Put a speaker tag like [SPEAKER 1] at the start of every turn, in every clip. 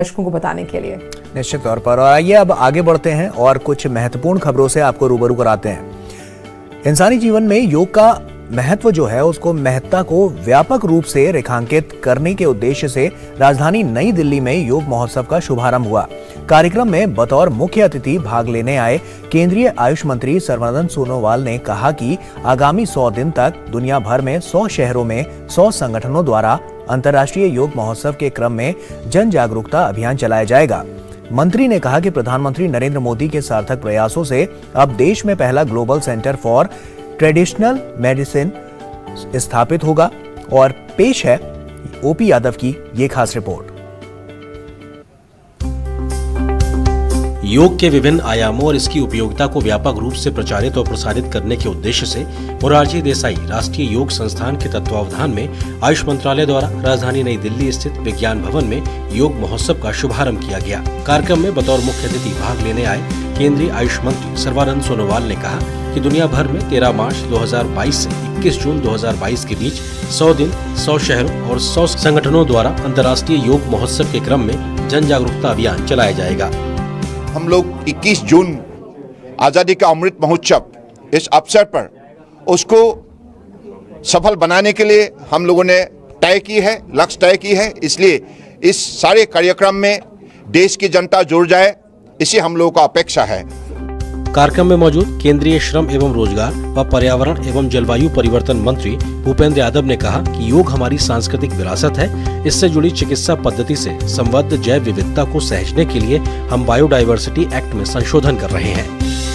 [SPEAKER 1] दर्शकों को बताने के लिए।
[SPEAKER 2] निश्चित तौर पर। और आइए अब आगे बढ़ते हैं और कुछ महत्वपूर्ण खबरों से आपको रूबरू कराते हैं। इंसानी जीवन में योग का महत्व जो है उसको महत्ता को व्यापक रूप से रेखांकित करने के उद्देश्य से राजधानी नई दिल्ली में योग महोत्सव का शुभारंभ हुआ। कार्यक्रम में बतौर मुख्य अतिथि भाग लेने आए केंद्रीय आयुष मंत्री सर्बानंद सोनोवाल ने कहा कि आगामी 100 दिन तक दुनिया भर में 100 शहरों में 100 संगठनों द्वारा अंतर्राष्ट्रीय योग महोत्सव के क्रम में जन जागरूकता अभियान चलाया जाएगा। मंत्री ने कहा कि प्रधानमंत्री नरेंद्र मोदी के सार्थक प्रयासों से अब देश में पहला global centre for traditional medicine स्थापित होगा। और पेश है ओपी यादव की ये खास रिपोर्ट।
[SPEAKER 3] योग के विभिन्न आयामों और इसकी उपयोगिता को व्यापक रूप से प्रचारित और प्रसारित करने के उद्देश्य से मोरारजी देसाई राष्ट्रीय योग संस्थान के तत्वावधान में आयुष मंत्रालय द्वारा राजधानी नई दिल्ली स्थित विज्ञान भवन में योग महोत्सव का शुभारंभ किया गया। कार्यक्रम में बतौर मुख्य अतिथि भाग लेने आए केंद्रीय आयुष मंत्री सर्बानंद सोनोवाल ने कहा कि दुनिया भर में 13 मार्च 2022 से 21 जून 2022 के बीच 100 दिन 100 शहरों और 100 संगठनों द्वारा अंतर्राष्ट्रीय योग महोत्सव के क्रम में जन जागरूकता अभियान चलाया जाएगा।
[SPEAKER 4] हम लोग 21 जून आज़ादी का अमृत महोत्सव इस अवसर पर उसको सफल बनाने के लिए हम लोगों ने तय की है, लक्ष्य तय की है। इसलिए इस सारे कार्यक्रम में देश की जनता जुड़ जाए, इसी हम लोगों का अपेक्षा है।
[SPEAKER 3] कार्यक्रम में मौजूद केंद्रीय श्रम एवं रोजगार व पर्यावरण एवं जलवायु परिवर्तन मंत्री भूपेंद्र यादव ने कहा कि योग हमारी सांस्कृतिक विरासत है। इससे जुड़ी चिकित्सा पद्धति से संबद्ध जैव विविधता को सहेजने के लिए हम बायोडायवर्सिटी एक्ट में संशोधन कर रहे हैं।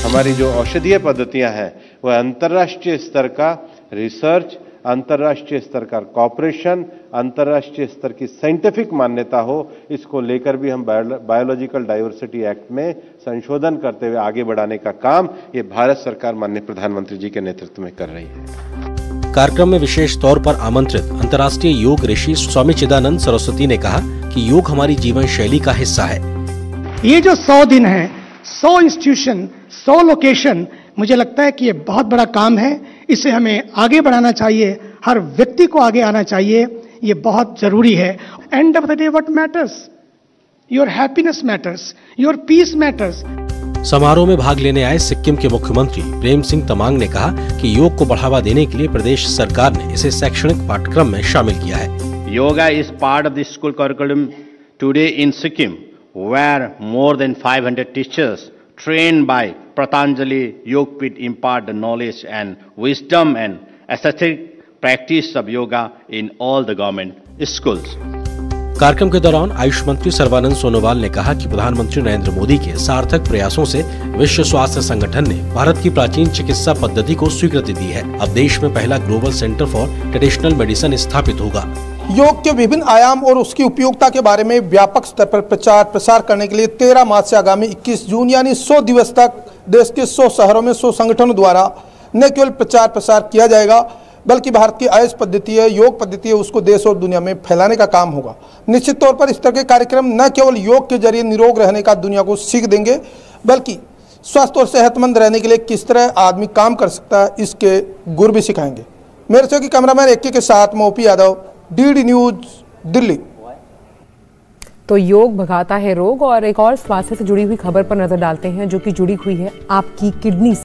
[SPEAKER 5] हमारी जो औषधीय पद्धतियां हैं वह अंतर्राष्ट्रीय स्तर का रिसर्च, अंतर्राष्ट्रीय स्तर का कॉपरेशन, अंतर्राष्ट्रीय स्तर की साइंटिफिक मान्यता हो, इसको लेकर भी हम बायोलॉजिकल डाइवर्सिटी एक्ट में संशोधन करते हुए आगे बढ़ाने का काम ये भारत सरकार माननीय प्रधानमंत्री जी के नेतृत्व में कर रही है।
[SPEAKER 3] कार्यक्रम में विशेष तौर पर आमंत्रित अंतर्राष्ट्रीय योग ऋषि स्वामी चिदानंद सरस्वती ने कहा कि योग हमारी जीवन शैली का हिस्सा है।
[SPEAKER 6] ये जो 100 दिन है, 100 इंस्टीट्यूशन, 100 लोकेशन, मुझे लगता है कि ये बहुत बड़ा काम है। इसे हमें आगे बढ़ाना चाहिए, हर व्यक्ति को आगे आना चाहिए, ये बहुत जरूरी है। End of the day what matters, your happiness matters, your peace matters.
[SPEAKER 3] समारोह में भाग लेने आए सिक्किम के मुख्यमंत्री प्रेम सिंह तमांग ने कहा कि योग को बढ़ावा देने के लिए प्रदेश सरकार ने इसे शैक्षणिक पाठ्यक्रम में शामिल किया है।
[SPEAKER 7] Yoga is part of the school curriculum today in Sikkim, where more than 500 teachers trained by Patanjali Yogpith impart the knowledge and wisdom and aesthetic practice of yoga in all the government schools.
[SPEAKER 3] कार्यक्रम के दौरान आयुष मंत्री सर्बानंद सोनोवाल ने कहा कि प्रधानमंत्री नरेंद्र मोदी के सार्थक प्रयासों से विश्व स्वास्थ्य संगठन ने भारत की प्राचीन चिकित्सा पद्धति को स्वीकृति दी है। अब देश में पहला global centre for traditional medicine स्थापित होगा।
[SPEAKER 8] योग के विभिन्न आयाम और उसकी उपयोगिता के बारे में व्यापक स्तर पर प्रचार प्रसार करने के लिए 13 मार्च से आगामी 21 जून यानी 100 दिवस तक देश के 100 शहरों में 100 संगठनों द्वारा न केवल प्रचार प्रसार किया जाएगा बल्कि भारत की आयुष पद्धति है, योग पद्धति है, उसको देश और दुनिया में फैलाने का काम होगा। निश्चित तौर पर इस तरह के कार्यक्रम न केवल योग के जरिए निरोग रहने का दुनिया को सीख देंगे बल्कि स्वस्थ और सेहतमंद रहने के लिए किस तरह आदमी काम कर सकता है इसके गुर भी सिखाएंगे। मेरे सहयोगी कैमरामैन एक्के के साथ OP Yadav, DD news, Delhi.
[SPEAKER 1] तो योग भगाता है रोग। और एक और स्वास्थ्य से जुड़ी हुई खबर पर नजर डालते हैं जो कि जुड़ी हुई है आपकी किडनी से।